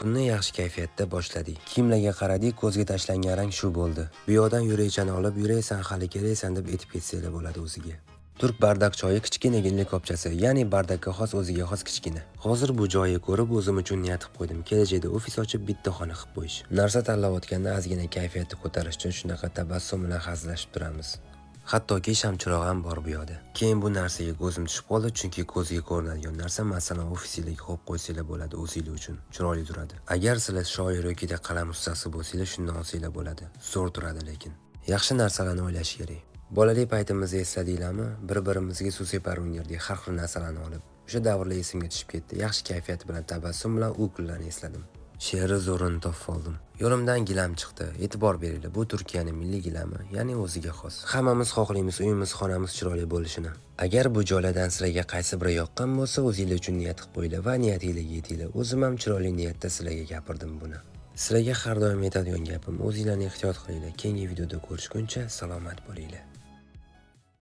Kunni yaxshi kayfiyatda boshladik. Kiyimlarga qaradik, ko'zga tashlangan rang shu bo'ldi. Bu yoqdan yurakchani olib, yuraysan, hali kelaysan deb aytib ketsanglar bo'ladi o'ziga. Turk bardak choyi kichkinagina likopchasi, ya'ni bardakka xos o'ziga xos kichkina. Hozir bu joyni ko'rib o'zim uchun niyat qilib qo'ydim. Kelajakda ofis ochib bitta xona qilib qo'yish. Narsa tanlayotganda ozgina kayfiyatni ko'tarish uchun shunaqa tabassum bilan hazillashib turamiz. Hattoki shamchiroq ham bor bu yoqda. Keyin bu narsaga ko'zim tushib qoldi, chunki ko'zga ko'rinadigan narsa, masalan, ofisingizga qo'yib qo'ysanglar bo'ladi o'zingizlar uchun. Chiroyli turadi. Agar sizlar shoir yoki qalam ustasi bo'lsanglar, shundan olsanglar bo'ladi. Zo'r turadi lekin. Yaxshi narsalarni o'ylash kerak. Bolalik paytimizda esladinglarmi? Bir-birimizga suv separ o'ynardik, har xil narsalarni olib. O'sha davrlar esimga tushib ketdi. Yaxshi kayfiyat bilan, tabassum bilan u kunlarni esladim. She'ri zo'rini topib oldim. Yo'limdan gilam chiqdi. E'tibor beringlar, bu Turkiyaning milliy gilami, ya'ni o'ziga xos. Hammamiz xohlaymiz uyimiz, xonamiz chiroyli bo'lishini. Agar bu joylardan sizlarga qaysi biri yoqqan bo'lsa, o'zingizlar uchun niyat qilib qo'yinglar va niyatingizga yetinglar. O'zim ham chiroyli niyatda sizlarga gapirdim buni. Sizlarga har doim aytadigan gapim, o'zinglarni ehtiyot qilinglar. Keyingi videoda ko'rishguncha salomat bo'linglar.